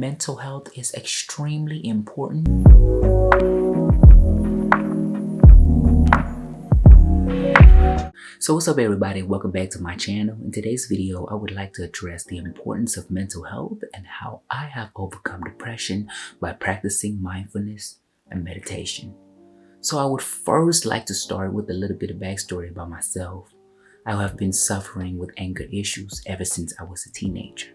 Mental health is extremely important. So what's up everybody, welcome back to my channel. In today's video, I would like to address the importance of mental health and how I have overcome depression by practicing mindfulness and meditation. So I would first like to start with a little bit of backstory about myself. I have been suffering with anger issues ever since I was a teenager.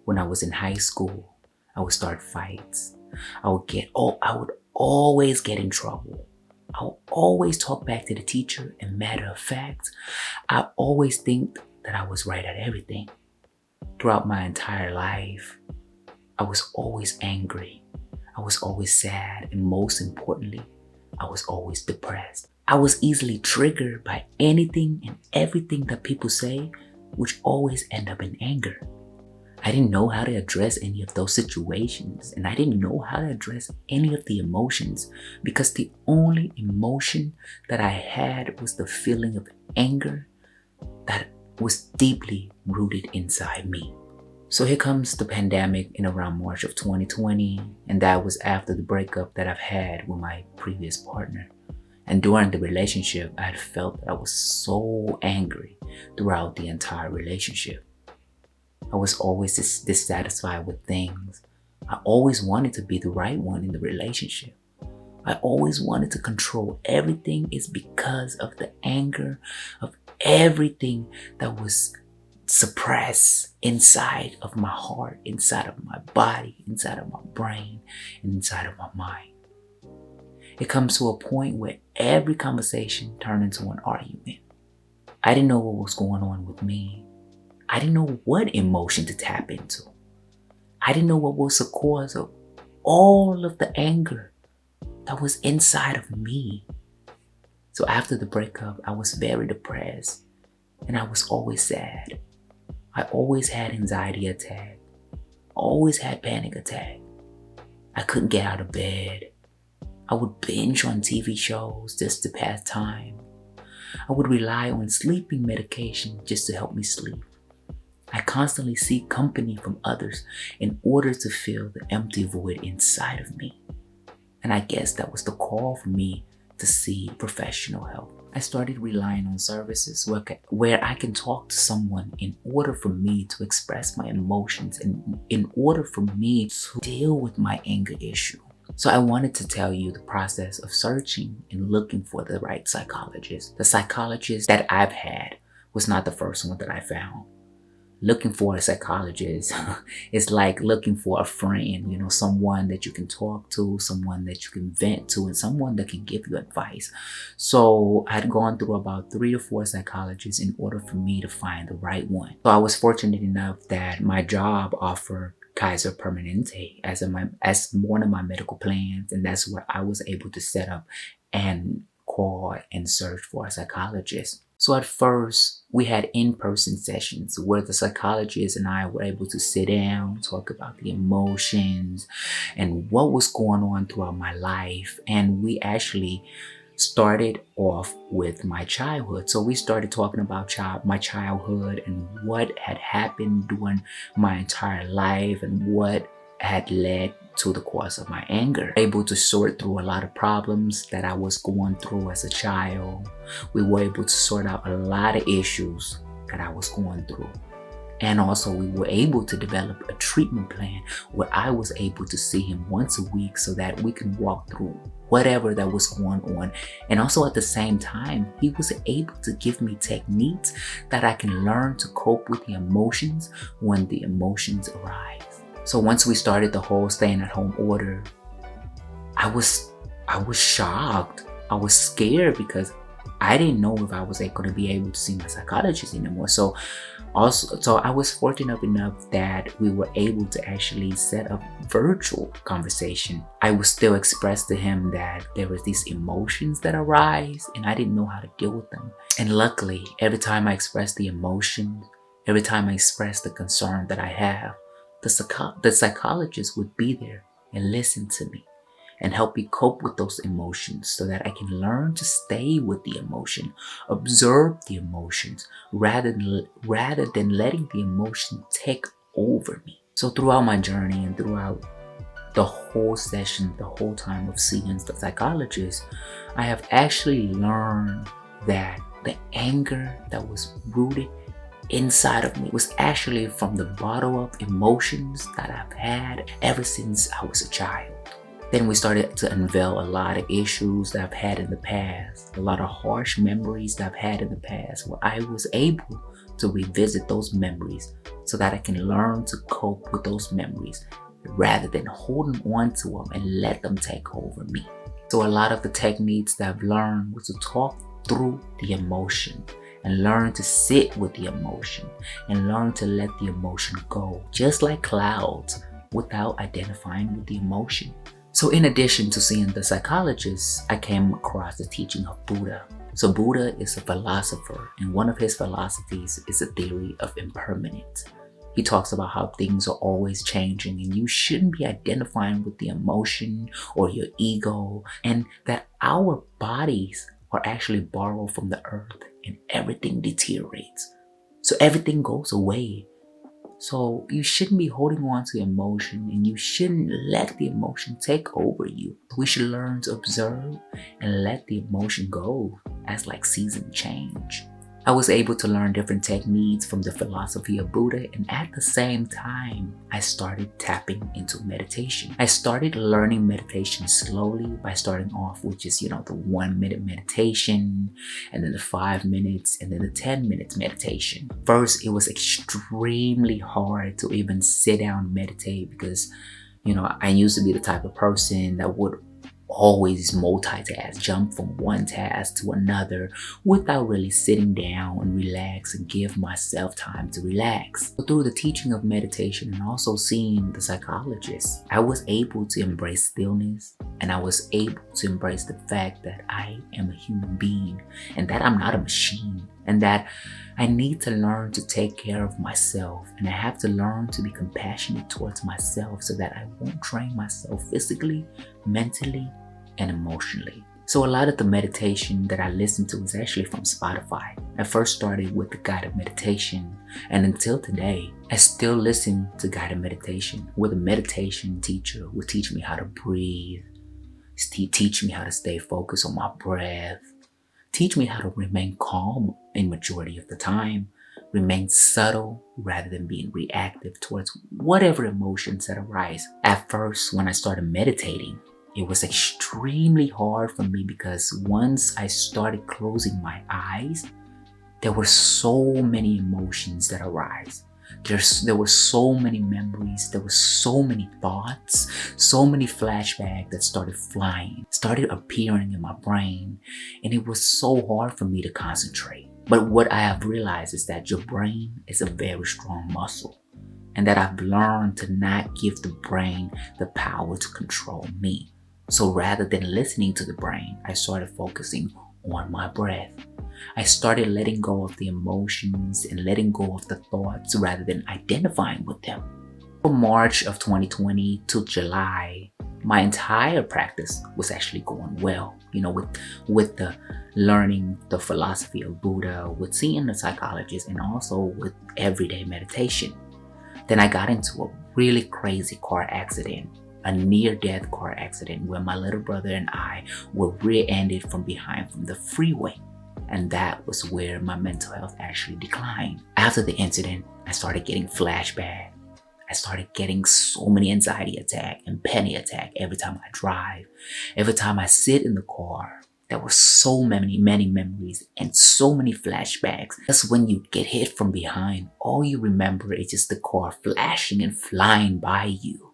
When I was in high school, I would start fights. I would always get in trouble. I would always talk back to the teacher, and matter of fact, I always think that I was right at everything. Throughout my entire life, I was always angry. I was always sad, and most importantly, I was always depressed. I was easily triggered by anything and everything that people say, which always end up in anger. I didn't know how to address any of those situations, and I didn't know how to address any of the emotions because the only emotion that I had was the feeling of anger that was deeply rooted inside me. So here comes the pandemic in around March of 2020, and that was after the breakup that I've had with my previous partner. And during the relationship, I had felt that I was so angry throughout the entire relationship. I was always dissatisfied with things. I always wanted to be the right one in the relationship. I always wanted to control everything. It's because of the anger of everything that was suppressed inside of my heart, inside of my body, inside of my brain, and inside of my mind. It comes to a point where every conversation turned into an argument. I didn't know what was going on with me. I didn't know what emotion to tap into. I didn't know what was the cause of all of the anger that was inside of me. So after the breakup, I was very depressed and I was always sad. I always had anxiety attack. I always had panic attack. I couldn't get out of bed. I would binge on TV shows just to pass time. I would rely on sleeping medication just to help me sleep. I constantly seek company from others in order to fill the empty void inside of me. And I guess that was the call for me to seek professional help. I started relying on services where I can talk to someone in order for me to express my emotions and in order for me to deal with my anger issue. So I wanted to tell you the process of searching and looking for the right psychologist. The psychologist that I've had was not the first one that I found. Looking for a psychologist is like looking for a friend, someone that you can talk to, someone that you can vent to, and someone that can give you advice. So I'd gone through about 3 to 4 psychologists in order for me to find the right one. So I was fortunate enough that my job offered Kaiser Permanente as one of my medical plans, and that's where I was able to set up and call and search for a psychologist. So at first, we had in-person sessions where the psychologist and I were able to sit down, talk about the emotions and what was going on throughout my life. And we actually started off with my childhood. So we started talking about my childhood and what had happened during my entire life and what had led to the cause of my anger. Able to sort through a lot of problems that I was going through as a child. We were able to sort out a lot of issues that I was going through. And also we were able to develop a treatment plan where I was able to see him once a week so that we can walk through whatever that was going on. And also at the same time, he was able to give me techniques that I can learn to cope with the emotions when the emotions arise. So once we started the whole staying at home order, I was shocked. I was scared because I didn't know if I was going to be able to see my psychologist anymore. So I was fortunate enough that we were able to actually set up virtual conversation. I would still express to him that there was these emotions that arise and I didn't know how to deal with them. And luckily, every time I expressed the emotions, every time I expressed the concern that I have, the psychologist would be there and listen to me and help me cope with those emotions so that I can learn to stay with the emotion, observe the emotions rather than letting the emotion take over me. So throughout my journey and throughout the whole session, the whole time of seeing the psychologist, I have actually learned that the anger that was rooted inside of me was actually from the bottle of emotions that I've had ever since I was a child. Then we started to unveil a lot of issues that I've had in the past, a lot of harsh memories that I've had in the past, where I was able to revisit those memories so that I can learn to cope with those memories rather than holding on to them and let them take over me. So a lot of the techniques that I've learned was to talk through the emotion and learn to sit with the emotion and learn to let the emotion go, just like clouds, without identifying with the emotion. So in addition to seeing the psychologist, I came across the teaching of Buddha. So Buddha is a philosopher, and one of his philosophies is a theory of impermanence. He talks about how things are always changing and you shouldn't be identifying with the emotion or your ego, and that our bodies are actually borrowed from the earth and everything deteriorates. So everything goes away. So you shouldn't be holding on to emotion and you shouldn't let the emotion take over you. We should learn to observe and let the emotion go as like season change. I was able to learn different techniques from the philosophy of Buddha, and at the same time, I started tapping into meditation. I started learning meditation slowly by starting off with just, the 1 minute meditation, and then the 5 minutes, and then the 10 minutes meditation. First, it was extremely hard to even sit down and meditate because, I used to be the type of person that would always multitask, jump from one task to another without really sitting down and relax and give myself time to relax. But through the teaching of meditation and also seeing the psychologist, I was able to embrace stillness, and I was able to embrace the fact that I am a human being and that I'm not a machine, and that I need to learn to take care of myself, and I have to learn to be compassionate towards myself so that I won't drain myself physically, mentally, and emotionally. So a lot of the meditation that I listen to is actually from Spotify. I first started with the guided meditation, and until today, I still listen to guided meditation, where the meditation teacher will teach me how to breathe, teach me how to stay focused on my breath, teach me how to remain calm in majority of the time, remain subtle rather than being reactive towards whatever emotions that arise. At first, when I started meditating, it was extremely hard for me because once I started closing my eyes, there were so many emotions that arise. There were so many memories, there were so many thoughts, so many flashbacks that started appearing in my brain, and it was so hard for me to concentrate. But what I have realized is that your brain is a very strong muscle, and that I've learned to not give the brain the power to control me. So rather than listening to the brain, I started focusing on my breath. I started letting go of the emotions and letting go of the thoughts rather than identifying with them. From March of 2020 to July, my entire practice was actually going well, with the learning the philosophy of Buddha, with seeing the psychologist, and also with everyday meditation. Then I got into a really crazy car accident, a near-death car accident where my little brother and I were rear-ended from behind from the freeway. And that was where my mental health actually declined. After the incident, I started getting flashbacks. I started getting so many anxiety attacks and panic attacks every time I drive. Every time I sit in the car, there were so many memories and so many flashbacks. That's when you get hit from behind. All you remember is just the car flashing and flying by you.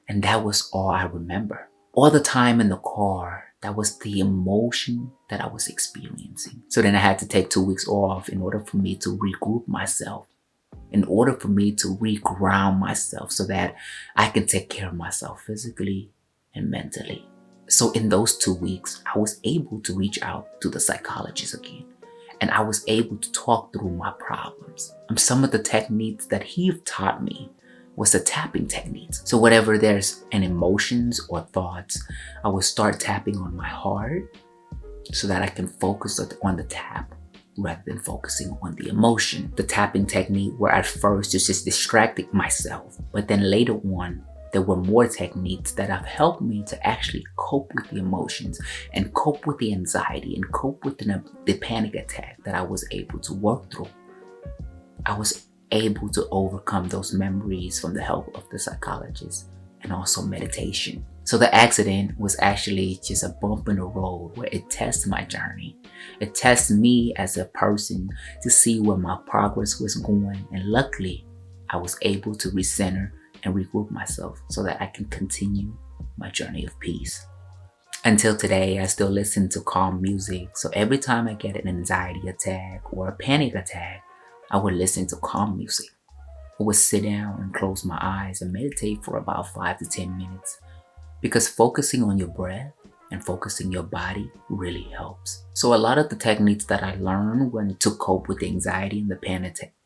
And that was all I remember. All the time in the car, that was the emotion that I was experiencing. So then I had to take 2 weeks off in order for me to regroup myself, in order for me to reground myself so that I can take care of myself physically and mentally. So in those 2 weeks, I was able to reach out to the psychologist again, and I was able to talk through my problems. And some of the techniques that he taught me was the tapping techniques. So whatever there's an emotions or thoughts, I will start tapping on my heart so that I can focus on the tap rather than focusing on the emotion. The tapping technique where at first just distracted myself, but then later on, there were more techniques that have helped me to actually cope with the emotions and cope with the anxiety and cope with the panic attack that I was able to work through. I was able to overcome those memories from the help of the psychologist and also meditation. So the accident was actually just a bump in the road where it tests my journey. It tests me as a person to see where my progress was going. And luckily, I was able to recenter and regroup myself so that I can continue my journey of peace. Until today, I still listen to calm music. So every time I get an anxiety attack or a panic attack, I would listen to calm music. I would sit down and close my eyes and meditate for about 5 to 10 minutes because focusing on your breath and focusing your body really helps. So a lot of the techniques that I learned when to cope with anxiety and the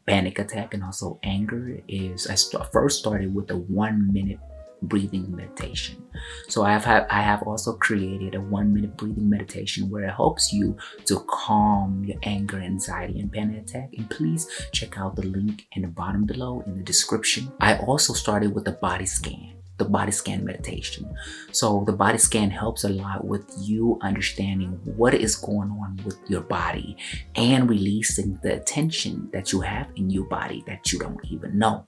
panic attack and also anger is first started with a 1-minute breathing meditation. So I have also created a 1-minute breathing meditation where it helps you to calm your anger, anxiety, and panic attack. And please check out the link in the bottom below in the description. I also started with the body scan meditation. So the body scan helps a lot with you understanding what is going on with your body and releasing the tension that you have in your body that you don't even know.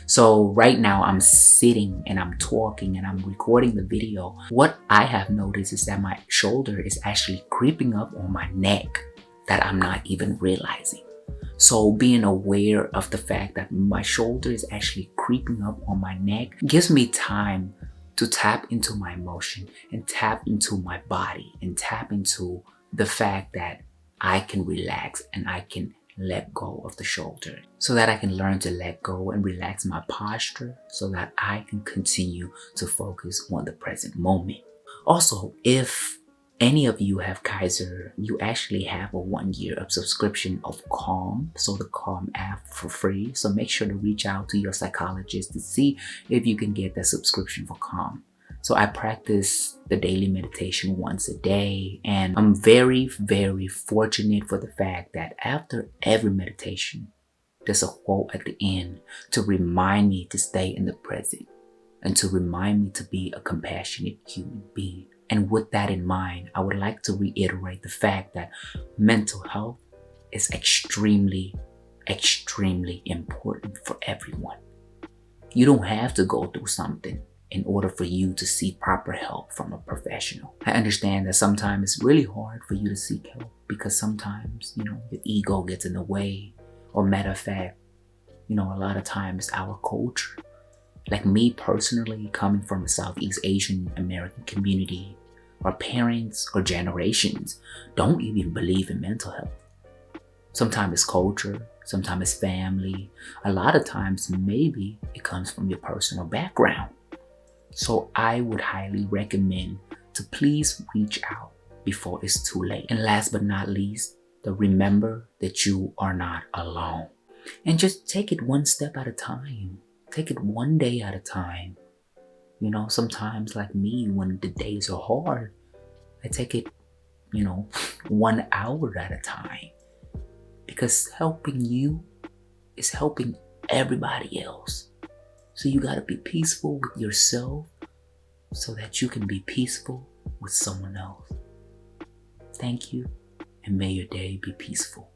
So right now I'm sitting and I'm talking and I'm recording the video. What I have noticed is that my shoulder is actually creeping up on my neck that I'm not even realizing. So being aware of the fact that my shoulder is actually creeping up on my neck gives me time to tap into my emotion and tap into my body and tap into the fact that I can relax and I can let go of the shoulder so that I can learn to let go and relax my posture so that I can continue to focus on the present moment. Also, if any of you have Kaiser, you actually have a 1 year of subscription of Calm, so the Calm app for free. So make sure to reach out to your psychologist to see if you can get that subscription for Calm. So I practice the daily meditation once a day, and I'm very, very fortunate for the fact that after every meditation, there's a quote at the end to remind me to stay in the present and to remind me to be a compassionate human being. And with that in mind, I would like to reiterate the fact that mental health is extremely, extremely important for everyone. You don't have to go through something in order for you to seek proper help from a professional. I understand that sometimes it's really hard for you to seek help because sometimes, your ego gets in the way. Or matter of fact, a lot of times our culture, like me personally, coming from a Southeast Asian American community, our parents or generations don't even believe in mental health. Sometimes it's culture, sometimes it's family. A lot of times, maybe it comes from your personal background. So I would highly recommend to please reach out before it's too late. And last but not least, remember that you are not alone. And just take it one step at a time. Take it one day at a time. Sometimes like me, when the days are hard, I take it, 1 hour at a time. Because helping you is helping everybody else. So you gotta be peaceful with yourself so that you can be peaceful with someone else. Thank you, and may your day be peaceful.